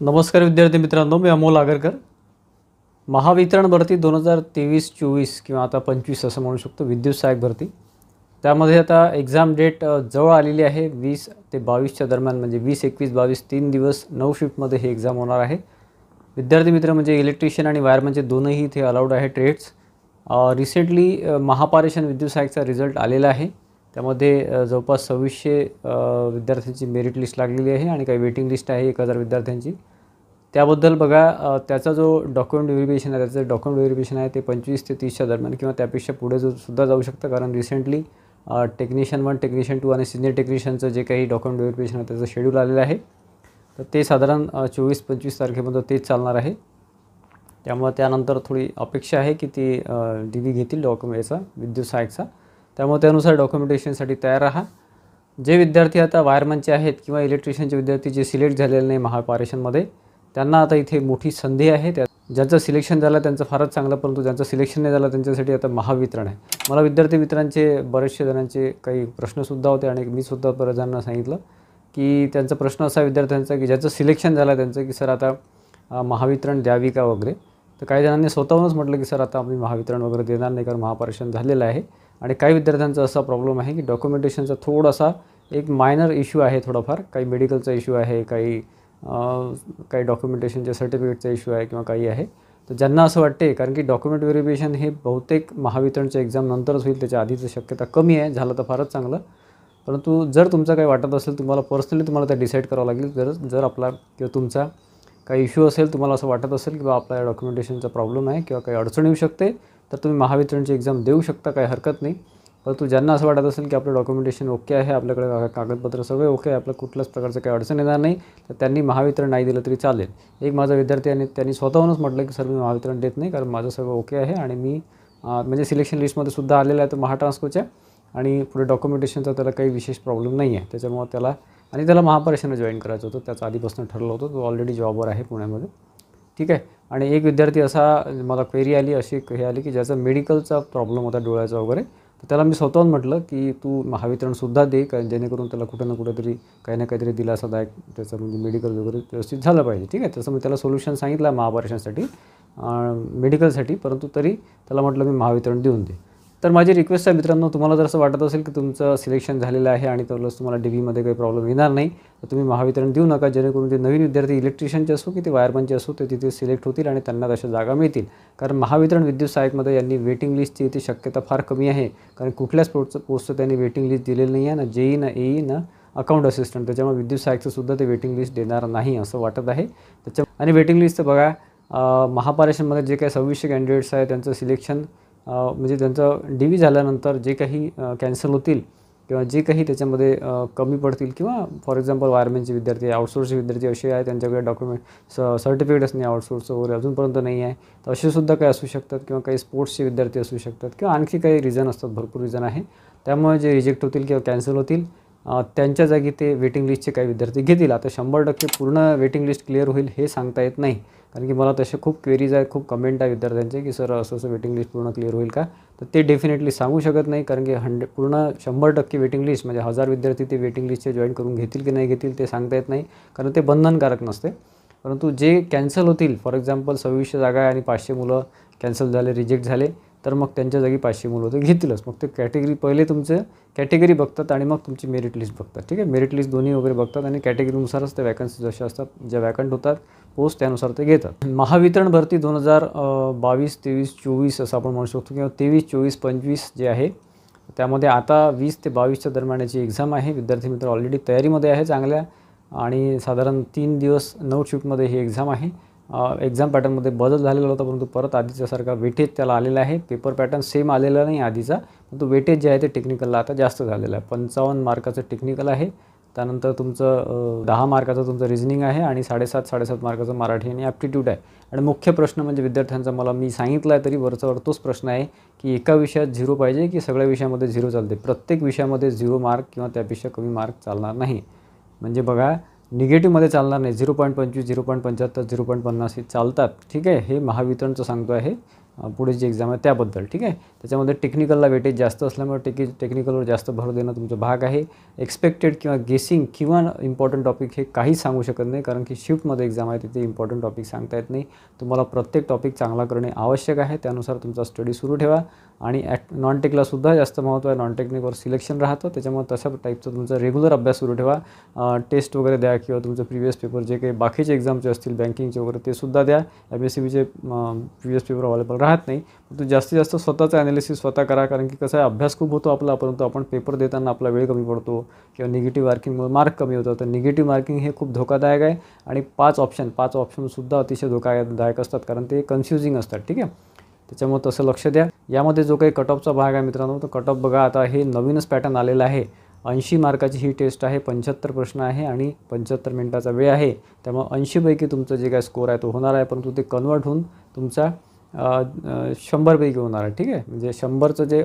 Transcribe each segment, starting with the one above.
नमस्कार विद्यार्थी मित्रांनो, मी अमोल आगरकर. महावितरण भरती 2023-24 किंवा आता 25 असं म्हणू शकतो, विद्युत सहाय्यक भरती. त्यामध्ये आता एक्झाम डेट जवळ आलेली आहे. 20 ते 22च्या दरम्यान, म्हणजे 20, 21, 22 3 दिवस 9 शिफ्टमध्ये हे एक्झाम होणार आहे. विद्यार्थी मित्र म्हणजे इलेक्ट्रिशियन आणि वायरमनचे दोनही इथे अलाउड आहे ट्रेड्स. रिसेंटली महापारेषण विद्युत सहाय्यकचा रिझल्ट आलेला आहे. त्यामध्ये जवळपास 2600 विद्यार्थ्यांची मेरिट लिस्ट लागलेली आहे आणि काही वेटिंग लिस्ट आहे 1000 विद्यार्थ्यांची. त्याबद्दल बघा, त्याचा जो डॉक्युमेंट व्हेरिफिकेशन आहे, त्याचं डॉक्युमेंट व्हेरिफिकेशन आहे ते 25 ते 30च्या दरम्यान किंवा त्यापेक्षा पुढे सुद्धा जाऊ शकतं. कारण रिसेंटली टेक्निशियन 1, टेक्निशियन 2 आणि सिनियर टेक्निशियनचं जे काही डॉक्युमेंट व्हेरिफिकेशन आहे त्याचं शेड्यूल आलेलं आहे. तर ते साधारण 24-25 तारखेपर्यंत तेच चालणार आहे. त्यामुळे त्यानंतर थोडी अपेक्षा आहे की ती DV घेतील याचा विद्युत सहाय्यकचा. त्यामुळे त्यानुसार डॉक्युमेंटेशनसाठी तयार राहा. जे विद्यार्थी आता वायरमनचे आहेत किंवा इलेक्ट्रिशियनचे विद्यार्थी जे सिलेक्ट झालेले नाही महापारेषणमध्ये, त्यांना आता इथे मोठी संधी आहे. ज्यांचं सिलेक्शन झालं त्यांचं फारच चांगलं, परंतु ज्यांचं सिलेक्शन नाही झालं त्यांच्यासाठी आता महावितरण आहे. मला विद्यार्थी मित्रांचे बरेचसे जणांचे काही प्रश्नसुद्धा होते आणि मी सुद्धा बऱ्याच जणांना सांगितलं की त्यांचा प्रश्न असा विद्यार्थ्यांचा की ज्याचं सिलेक्शन झालं त्यांचं की सर आता महावितरण द्यावी का वगैरे. तर काही जणांनी स्वतःहूनच म्हटलं की सर आता आम्ही महावितरण वगैरे देणार नाही कारण महापारेषण झालेलं आहे. आणि काही विद्यार्थ्यांचा असा प्रॉब्लेम आहे की डॉक्युमेंटेशनचा थोडासा एक मायनर इश्यू आहे, थोडाफार काही मेडिकलचा इश्यू आहे, काही डॉक्युमेंटेशनच्या सर्टिफिकेटचा इश्यू आहे किंवा काही आहे. तर ज्यांना असं वाटते, कारण की डॉक्युमेंट व्हेरिफिकेशन हे बहुतेक महावितरणच्या एक्झाम नंतरच होईल, त्याच्या आधीची शक्यता कमी आहे. झालं तर फारच चांगलं. परंतु जर तुमचं काही वाटत असेल, तुम्हाला पर्सनली ते डिसाईड करावं लागेल. जर आपला किंवा तुमचा काही इश्यू असेल, तुम्हाला असं वाटत असेल की आपल्या डॉक्युमेंटेशनचा प्रॉब्लेम आहे किंवा काही अडचण येऊ शकते, तर तुम्ही महावितरणची एक्झाम देऊ शकता, काही हरकत नाही. परंतु ज्यांना असं वाटत असेल की आपलं डॉक्युमेंटेशन ओके आहे, आपल्याकडे कागदपत्र सगळे ओके आहे, आपलं कुठल्याच प्रकारचं काही अडचण येणार नाही, तर त्यांनी महावितरण नाही दिलं तरी चालेल. एक माझा विद्यार्थी आणि त्यांनी स्वतःहूनच म्हटलं की सर मी महावितरण देत नाही कारण माझं सगळं ओके आहे आणि मी म्हणजे सिलेक्शन लिस्टमध्ये सुद्धा आलेलं आहे तो महाट्रान्सकोच्या, आणि पुढे डॉक्युमेंटेशनचा त्याला काही विशेष प्रॉब्लेम नाही आहे. त्याच्यामुळे त्याला महापारेषणला जॉईन करायचं होतं. त्याचं आधीपासून ठरलं होतं. तो ऑलरेडी जॉबवर आहे पुण्यामध्ये. ठीक आहे. आणि एक विद्यार्थी असा मला क्वेरी आली, अशी हे आली की ज्याचा मेडिकलचा प्रॉब्लेम होता डोळ्याचा वगैरे, तर त्याला मी स्वतःहून म्हटलं की तू महावितरणसुद्धा दे, कारण जेणेकरून त्याला कुठं ना कुठेतरी काही ना काहीतरी दिलासादायक त्याचं म्हणजे मेडिकल वगैरे व्यवस्थित झालं पाहिजे. ठीक आहे. तसं मी त्याला सोल्युशन सांगितलं महापारेषणसाठी, मेडिकलसाठी, परंतु तरी त्याला म्हटलं मी महावितरण देऊन दे. तर माझी रिक्वेस्ट आहे मित्रांनो, तुम्हाला जर असं वाटत असेल की तुमचं सिलेक्शन झालेलं आहे आणि प्लस तुम्हाला DVमध्ये काही प्रॉब्लेम येणार नाही, तर तुम्ही महावितरण देऊ नका. जेणेकरून ते नवीन विद्यार्थी इलेक्ट्रिशियनचे असो की ते वायरमनचे असो, ते तिथे सिलेक्ट होतील आणि त्यांना तशा जागा मिळतील. कारण महावितरण विद्युत सहाय्यकमध्ये यांनी वेटिंग लिस्टची इथे शक्यता फार कमी आहे. कारण कुठल्याच पोस्टचं त्यांनी वेटिंग लिस्ट दिलेली नाही आहे, ना JEE, ना AE, ना अकाउंट असिस्टंट. त्याच्यामुळे विद्युत सहाय्यकचं सुद्धा ते वेटिंग लिस्ट देणार नाही असं वाटत आहे. आणि वेटिंग लिस्टचं बघा, महापारेषणमध्ये जे काही 2600 कॅन्डिडेट्स आहेत त्यांचं सिलेक्शन म्हणजे त्यांचं DV झाल्यानंतर जे काही कॅन्सल होतील किंवा जे काही त्याच्यामध्ये कमी पडतील, किंवा फॉर एक्झाम्पल वायरमॅनचे विद्यार्थी, आउटसोर्सचे विद्यार्थी असे आहे त्यांच्याकडे डॉक्युमेंट सर्टिफिकेटच नाही, आउटसोर्सचं वगैरे अजूनपर्यंत नाही आहे, तर असे सुद्धा काही असू शकतात. किंवा काही स्पोर्ट्सचे विद्यार्थी असू शकतात किंवा आणखी काही रिझन असतात, भरपूर रिझन आहे. त्यामुळे जे रिजेक्ट होतील किंवा कॅन्सल होतील त्यांच्या जागी ते वेटिंग लिस्टचे काही विद्यार्थी घेतील. आता 100% पूर्ण वेटिंग लिस्ट क्लिअर होईल हे सांगता येत नाही, कारण की मला तसे खूप क्वेरीज आहेत, खूप कमेंट आहे विद्यार्थ्यांचे की सर असं वेटिंग लिस्ट पूर्ण क्लिअर होईल का. तर ते डेफिनेटली सांगू शकत नाही, कारण की पूर्ण 100% वेटिंग लिस्ट म्हणजे 1000 विद्यार्थी ते वेटिंग लिस्टचे जॉईन करून घेतील की नाही घेतील ते सांगता येत नाही, कारण ते बंधनकारक नसते. परंतु जे कॅन्सल होतील, फॉर एक्झाम्पल 2600 जागा आहे आणि 500 मुलं कॅन्सल झाले, रिजेक्ट झाले, तर मग त्यांच्या जागी 500 मुलं ते घेतीलच. मग ते कॅटेगरी पहिले तुमचं कॅटेगरी बघतात आणि मग तुमची मेरिट लिस्ट बघतात. ठीक आहे. मेरिट लिस्ट दोन्ही वगैरे बघतात आणि कॅटेगरीनुसारच त्या वॅकन्सी जशा असतात, ज्या वॅकंट होतात पोस्ट, त्यानुसार ते घेतात. महावितरण भरती 2022, 23, 24 असं आपण म्हणू शकतो, किंवा 23, 24, 25 जे आहे त्यामध्ये आता 20 ते 22च्या दरम्यानची एक्झाम आहे. विद्यार्थी मित्र ऑलरेडी तयारीमध्ये आहे चांगल्या, आणि साधारण 3 दिवस 9 शिफ्टमध्ये ही एक्झाम आहे. एक्झाम पॅटर्नमध्ये बदल झालेला होता, परंतु परत आधीच्यासारखा वेटेज त्याला आलेला आहे. पेपर पॅटर्न सेम आलेला नाही आधीचा, परंतु वेटेज जे आहे ते टेक्निकलला आता जास्त झालेलं आहे. 55 मार्काचं टेक्निकल आहे. त्यानंतर तुमचं 10 मार्काचं तुमचं रिझनिंग आहे आणि 7.5 मार्काचं मराठी आणि ॲप्टिट्यूड आहे. आणि मुख्य प्रश्न म्हणजे विद्यार्थ्यांचा मी सांगितलं आहे तरी वरच्यावर तोच प्रश्न आहे की एका विषयात 0 पाहिजे की सगळ्या विषयामध्ये 0 चालते. प्रत्येक विषयामध्ये 0 मार्क किंवा त्यापेक्षा कमी मार्क चालणार नाही. म्हणजे बघा, निगेटिव्हमध्ये चालणार नाही. 0.25, 0.75, 0.50 हे चालतात. ठीक आहे. हे महावितरणचं सांगतो आहे. पुढे जी एक्झाम आहे त्याबद्दल, ठीक आहे. त्याच्यामध्ये टेक्निकलला वेटेज जास्त असल्यामुळे टेक्निकलवर जास्त भर देणं तुमचा भाग आहे. एक्सपेक्टेड किंवा गेसिंग किंवा इम्पॉर्टंट टॉपिक हे काहीच सांगू शकत नाही, कारण की शिफ्टमध्ये एक्झाम आहे, तिथे इम्पॉर्टंट टॉपिक सांगता येत नाही. तुम्हाला प्रत्येक टॉपिक चांगला करणे आवश्यक आहे. त्यानुसार तुमचा स्टडी सुरू ठेवा. आणि नॉन टेकलासुद्धा जास्त महत्त्व आहे. नॉन टेक्निकवर सिलेक्शन राहतं, त्याच्यामुळे तशा टाईपचा तुमचा रेग्युलर अभ्यास सुरू ठेवा. टेस्ट वगैरे द्या किंवा तुमचं प्रिव्हियस पेपर जे काही बाकीचे एक्झामचे असतील बँकिंगचे वगैरे ते सुद्धा द्या. MSCBचे प्रिव्हियस पेपर अवेलेबल राहत नाही. तर जास्तीत जास्त स्वतःचं ॲनालिसिस स्वतः करा, कारण की कसं आहे, अभ्यास खूप होतो आपला, परंतु आपण पेपर देताना आपला वेळ कमी पडतो किंवा निगेटिव्ह मार्किंगमुळे मार्क कमी होतं. तर निगेटिव्ह मार्किंग हे खूप धोकादायक आहे. आणि 5 ऑप्शनसुद्धा अतिशय धोकादायक असतात, कारण ते कन्फ्युजिंग असतात, ठीक आहे. त्याच्यामुळे तसं लक्ष द्या. यामध्ये जो काही कट ऑफचा भाग आहे मित्रांनो, तर कट ऑफ बघा, आता हे नवीनच पॅटर्न आलेला आहे. 80 मार्काची ही टेस्ट आहे. 75 प्रश्न आहे आणि 75 मिनिटाचा वेळ आहे. त्यामुळे 80 पैकी तुमचं जे काय स्कोर आहे तो होणार आहे, परंतु ते कन्वर्ट होऊन तुमचा 100 पैकी होणार आहे, ठीक आहे. म्हणजे 100चं जे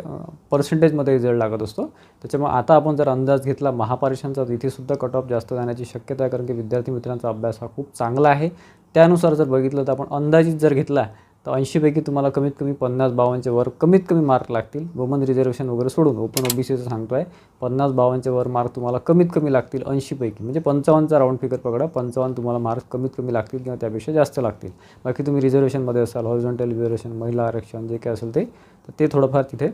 पर्सेंटेजमध्ये रिझल्ट लागत असतो. त्याच्यामुळे आता आपण जर अंदाज घेतला महापरीक्षांचा, तर इथेसुद्धा कट ऑफ जास्त जाण्याची शक्यता आहे, कारण की विद्यार्थी मित्रांचा अभ्यास हा खूप चांगला आहे. त्यानुसार जर बघितलं तर आपण अंदाजित जर घेतला तर 80 पैकी तुम्हाला कमीत कमी 50-52च्या वर कमीत कमी मार्क लागतील. वुमन रिझर्वेशन वगैरे सोडून ओपन OBCचं सांगतो आहे. 50-52च्या वर मार्क तुम्हाला कमीत कमी लागतील 80 पैकी. म्हणजे 55चा राऊंड फिगर पकडा, 55 तुम्हाला मार्क कमीत कमी लागतील किंवा त्यापेक्षा जास्त लागतील. बाकी तुम्ही रिझर्वेशनमध्ये असाल, हॉरिझॉन्टल रिझर्वेशन, महिला आरक्षण जे काय असेल ते, तर ते थोडंफार तिथे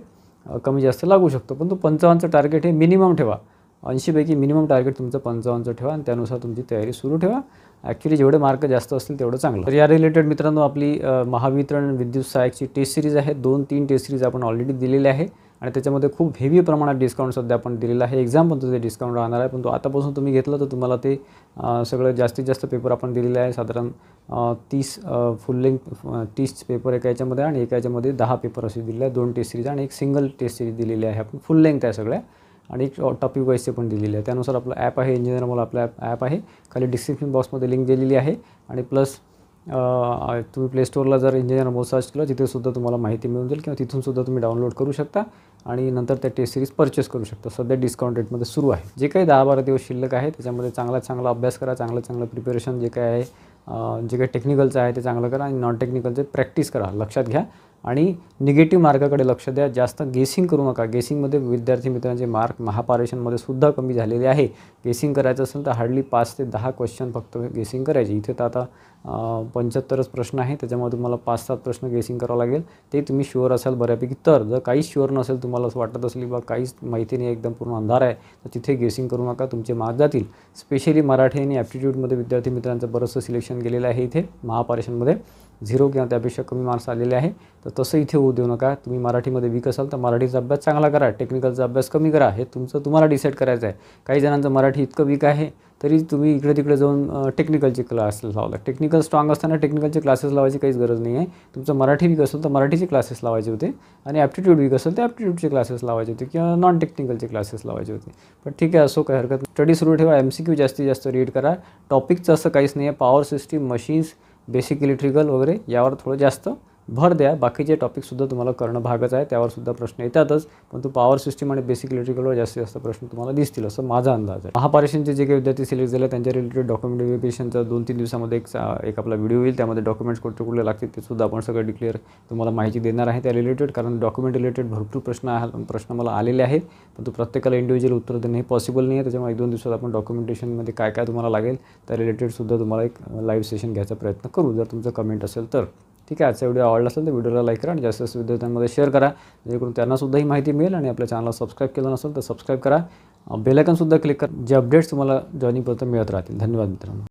कमी जास्त लागू शकतो. पण 55चं टार्गेट हे मिनिमम ठेवा. 80 पैकी मिनिमम टार्गेट तुमचं 55चं ठेवा आणि त्यानुसार तुमची तयारी सुरू ठेवा. ॲक्च्युली जेवढे मार्क जास्त असतील तेवढं चांगलं. तर या रिलेटेड मित्रांनो आपली महावितरण विद्युत सहाय्यकची टेस्ट सिरीज आहे. 2-3 टेस्ट सिरीज आपण ऑलरेडी दिलेली आहे आणि त्याच्यामध्ये खूप हेवी प्रमाणात डिस्काउंट सध्या आपण दिलेलं आहे. एक्झाम पण तुझे डिस्काउंट राहणार आहे, पण तो आतापासून तुम्ही घेतलं तर तुम्हाला ते सगळं जास्तीत जास्त पेपर आपण दिलेले आहे. साधारण 30 फुल लेंथ 30 पेपर एका याच्यामध्ये आणि एका याच्यामध्ये 10 पेपर असे दिलेले आहे. 2 टेस्ट सिरीज आणि एक सिंगल टेस्ट सिरीज दिलेली आहे आपण. फुल लेंथ आहे सगळ्या आणि एक टॉपिक वाईजचे पण दिलेले आहे. त्यानुसार आपलं ॲप आहे, इंजिनिअर मला आपलं ॲप आहे, खाली डिस्क्रिप्शन बॉक्समध्ये लिंक दिलेली आहे. आणि प्लस तुम्ही प्ले स्टोअरला जर इंजिनिअर मोड सर्च केलं तिथेसुद्धा तुम्हाला माहिती मिळून जाईल किंवा तिथूनसुद्धा तुम्ही डाउनलोड करू शकता आणि नंतर त्या टेस्ट सिरीज परचेस करू शकता. सध्या डिस्काउंट रेटमध्ये सुरू आहे. जे काही 10-12 दिवस शिल्लक आहे त्याच्यामध्ये चांगला अभ्यास करा, चांगलं प्रिपरेशन जे काय आहे, जे काही टेक्निकलचं आहे ते चांगलं करा आणि नॉन टेक्निकलचे प्रॅक्टिस करा. लक्षात घ्या आणि निगेटिव्ह मार्काकडे लक्ष द्या. जास्त गेसिंग करू नका. गेसिंगमध्ये विद्यार्थी मित्रांचे मार्क महापारेषणमध्ये सुद्धा कमी झालेले आहे. गेसिंग करायचं असेल तर हार्डली 5 ते 10 क्वेश्चन फक्त गेसिंग करायचे. इथे तर आता 75च प्रश्न आहे, त्याच्यामध्ये तुम्हाला 5-7 प्रश्न गेसिंग करावं लागेल. ते तुम्ही शुअर असाल बऱ्यापैकी. तर जर काहीच शुअर नसेल, तुम्हाला असं वाटत असेल बा काहीच माहिती नाही, एकदम पूर्ण अंधार आहे, तर तिथे गेसिंग करू नका. तुमचे मार्क जातील. स्पेशली मराठी आणि ॲप्टिट्यूडमध्ये विद्यार्थी मित्रांचं बरंचसं सिलेक्शन गेलेलं आहे. इथे महापारेषणमध्ये 0 किंवा त्यापेक्षा कमी मार्क्स आलेले आहे. तर तसं इथे होऊ देऊ नका. तुम्ही मराठीमध्ये वीक असाल तर मराठीचा अभ्यास चांगला करा, टेक्निकलचा अभ्यास कमी करा. हे तुम्हाला डिसाईड करायचं आहे. काही जणांचं मराठी इतकं वीक आहे तरी तुम्ही इकडे तिकडे जाऊन टेक्निकलचे क्लासेस लावला. टेक्निकल स्ट्रॉंग असताना टेक्निकलचे क्लासेस लावायची काहीच गरज नाही आहे. तुमचं मराठी वीक असेल तर मराठीचे क्लासेस लावायचे होते आणि ॲप्टिट्यूड वीक असेल तर ॲप्टिट्यूडचे क्लासेस लावायचे होते किंवा नॉन टेक्निकलचे क्लासेस लावायचे होते. पण ठीक आहे, असो काही हरकत नाही. स्टडी सुरू ठेवा. MCQ जास्तीत जास्त रीड करा. टॉपिकचं असं काहीच नाही आहे. Power system, machines, basic electrical वगैरे यावर थोडं जास्त भर द्या. बाकीचे टॉपिकसुद्धा तुम्हाला करणं भागच आहे, त्यावरसुद्धा प्रश्न येतातच. पण पॉवर सिस्टीम आणि बेसिक इलेक्ट्रिकलवर जास्तीत जास्त प्रश्न तुम्हाला दिसतील असं माझा अंदाज आहे. महापारेषणचे जे काही विद्यार्थी सिलेक्ट झाले त्यांच्या रिलेटेड डॉक्युमेंट व्हेरिफिकेशनचा 2-3 दिवसामध्ये एक आपला व्हिडिओ येईल. त्यामध्ये डॉक्युमेंट्स कुठले लागतील ते सुद्धा आपण सगळं डिक्लेअर तुम्हाला माहिती देणार आहे त्या रिलेटेड. कारण डॉक्युमेंट रिलेटेड भरपूर प्रश्न मला आलेले आहेत, पण तो प्रत्येकाला इंडिव्हिज्युअल उत्तर देणं हे पॉसिबल नाही आहे. त्याच्यामुळे 1-2 दिवसात आपण डॉक्युमेंटेशनमध्ये काय काय तुम्हाला लागेल त्या रिलेटेडसुद्धा तुम्हाला एक लाईव्ह सेशन घ्यायचा प्रयत्न करू, जर तुमचं कमेंट असेल तर. ठीक आहे, आजचा व्हिडिओ आवडला असेल तर व्हिडिओला लाईक करा आणि जास्तीत जास्त विद्यार्थ्यांमध्ये शेअर करा, जेणेकरून त्यांनासुद्धा ही माहिती मिळेल. आणि आपल्या चॅनलला सबस्क्राईब केलं नसेल तर सबस्क्राईब करा. बेल आयकॉनसुद्धा क्लिक करा, जे अपडेट्स तुम्हाला जॉईनिंग पर्यंत मिळत राहतील. धन्यवाद मित्रांनो.